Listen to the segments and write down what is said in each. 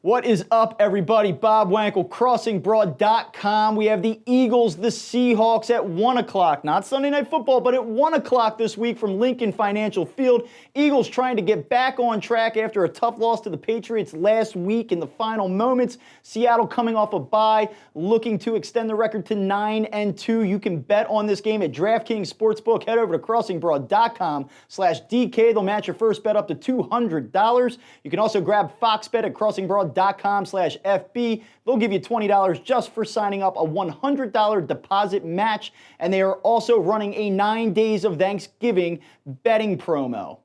What is up, everybody? Bob Wankel, crossingbroad.com. We have the Eagles, the Seahawks at 1 o'clock. Not Sunday Night Football, but at 1 o'clock this week from Lincoln Financial Field. Eagles trying to get back on track after a tough loss to the Patriots last week in the final moments. Seattle coming off a bye, looking to extend the record to 9-2. You can bet on this game at DraftKings Sportsbook. Head over to crossingbroad.com/DK. They'll match your first bet up to $200. You can also grab Fox Bet at crossingbroad.com/FB. They'll give you $20 just for signing up, a $100 deposit match, and they are also running a 9 days of Thanksgiving betting promo.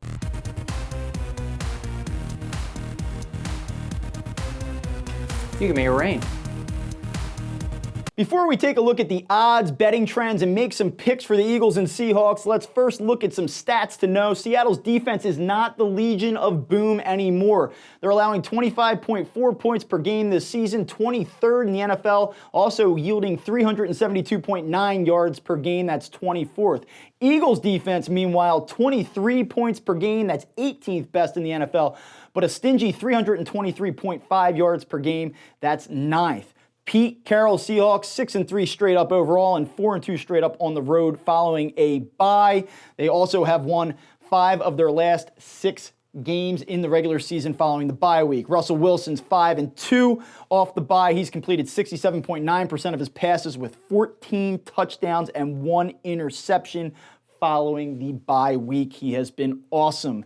You can make it rain. Before we take a look at the odds, betting trends, and make some picks for the Eagles and Seahawks, let's first look at some stats to know. Seattle's defense is not the Legion of Boom anymore. They're allowing 25.4 points per game this season, 23rd in the NFL, also yielding 372.9 yards per game, that's 24th. Eagles defense, meanwhile, 23 points per game, that's 18th best in the NFL, but a stingy 323.5 yards per game, that's 9th. Pete Carroll Seahawks 6-3 straight up overall and 4-2 straight up on the road following a bye. They also have won 5 of their last 6 games in the regular season following the bye week. Russell Wilson's 5-2 off the bye. He's completed 67.9% of his passes with 14 touchdowns and 1 interception following the bye week. He has been awesome.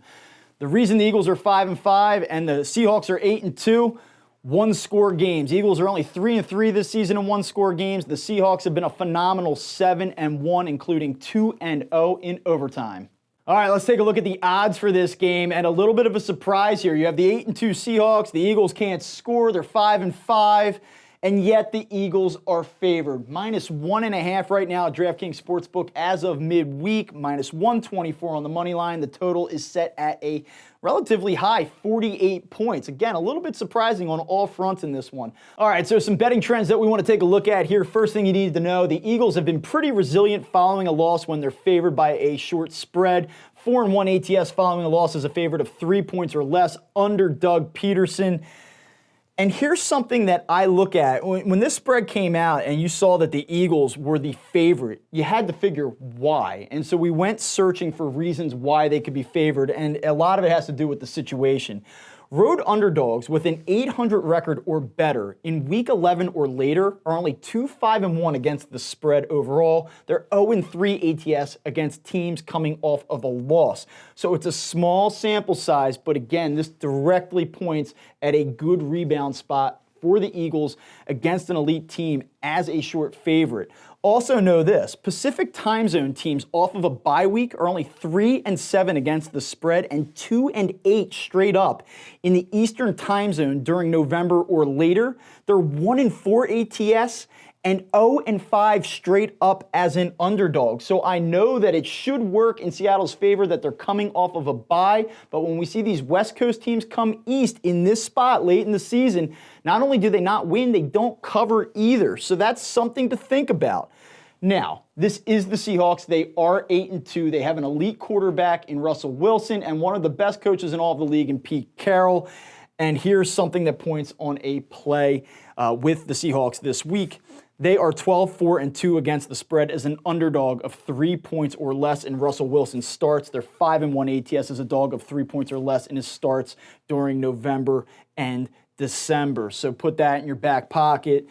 The reason the Eagles are 5-5 and the Seahawks are 8-2, one-score games. Eagles are only 3-3 this season in one-score games. The Seahawks have been a phenomenal 7-1, including 2-0 in overtime. All right, let's take a look at the odds for this game, and a little bit of a surprise here. You have the 8-2 Seahawks. The Eagles can't score. They're 5-5. And yet the Eagles are favored. -1.5 right now at DraftKings Sportsbook as of midweek. -124 on the money line. The total is set at a relatively high 48 points. Again, a little bit surprising on all fronts in this one. All right, so some betting trends that we want to take a look at here. First thing you need to know, the Eagles have been pretty resilient following a loss when they're favored by a short spread. 4-1 ATS following a loss as a favorite of 3 points or less under Doug Peterson. And here's something that I look at. When this spread came out and you saw that the Eagles were the favorite, you had to figure why. And so we went searching for reasons why they could be favored, and a lot of it has to do with the situation. Road underdogs with an 800 record or better in Week 11 or later are only 2-5-1 against the spread overall. They're 0-3 ATS against teams coming off of a loss. So it's a small sample size, but again, this directly points at a good rebound spot for the Eagles against an elite team as a short favorite. Also know this, Pacific time zone teams off of a bye week are only 3-7 against the spread and 2-8 straight up in the Eastern time zone during November or later. They're 1-4 ATS and 0-5 straight up as an underdog. So I know that it should work in Seattle's favor that they're coming off of a bye, but when we see these West Coast teams come east in this spot late in the season, not only do they not win, they don't cover either. So that's something to think about. Now, this is the Seahawks. They are 8-2. They have an elite quarterback in Russell Wilson and one of the best coaches in all of the league in Pete Carroll. And here's something that points on a play with the Seahawks this week. They are 12-4-2 against the spread as an underdog of 3 points or less in Russell Wilson's starts. They're 5-1 ATS as a dog of 3 points or less in his starts during November and December. So put that in your back pocket.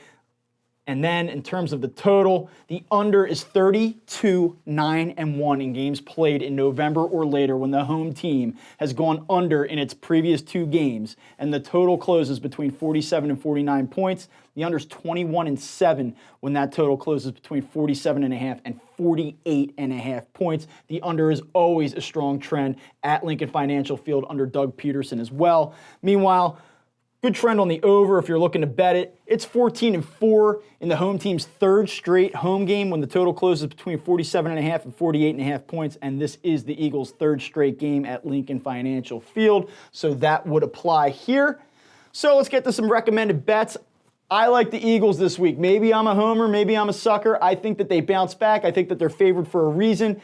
And then in terms of the total, the under is 32-9-1 in games played in November or later when the home team has gone under in its previous 2 games. And the total closes between 47 and 49 points. The under is 21-7 when that total closes between 47.5 and 48.5 points. The under is always a strong trend at Lincoln Financial Field under Doug Peterson as well. Meanwhile, good trend on the over if you're looking to bet it. It's 14-4 in the home team's 3rd straight home game when the total closes between 47.5 and 48.5 points, and this is the Eagles' 3rd straight game at Lincoln Financial Field, so that would apply here. So let's get to some recommended bets. I like the Eagles this week. Maybe I'm a homer, maybe I'm a sucker. I think that they bounce back. I think that they're favored for a reason.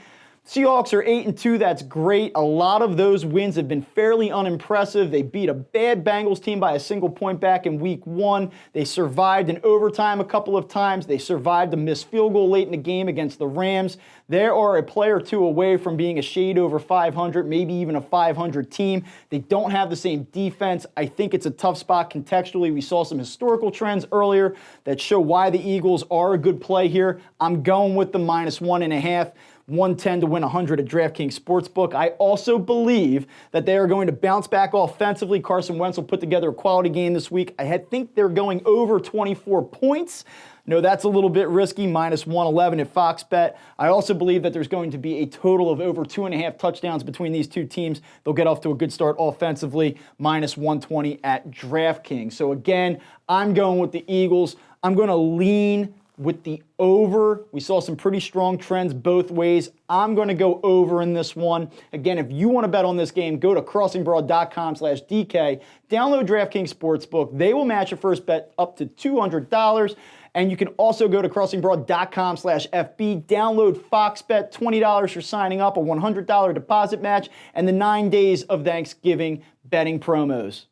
Seahawks are 8-2. That's great. A lot of those wins have been fairly unimpressive. They beat a bad Bengals team by a single point back in week 1. They survived in overtime a couple of times. They survived a missed field goal late in the game against the Rams. They are a player or two away from being a shade over 500, maybe even a 500 team. They don't have the same defense. I think it's a tough spot contextually. We saw some historical trends earlier that show why the Eagles are a good play here. I'm going with the -1.5. 110 to win 100 at DraftKings Sportsbook. I also believe that they are going to bounce back offensively. Carson Wentz will put together a quality game this week. I think they're going over 24 points. No, that's a little bit risky, -111 at Fox Bet. I also believe that there's going to be a total of over 2.5 touchdowns between these two teams. They'll get off to a good start offensively, -120 at DraftKings. So again, I'm going with the Eagles. I'm going to lean with the over. We saw some pretty strong trends both ways. I'm going to go over in this one. Again, if you want to bet on this game, go to crossingbroad.com/DK. Download DraftKings Sportsbook. They will match your first bet up to $200. And you can also go to crossingbroad.com/FB. Download Fox Bet, $20 for signing up, a $100 deposit match, and the 9 days of Thanksgiving betting promos.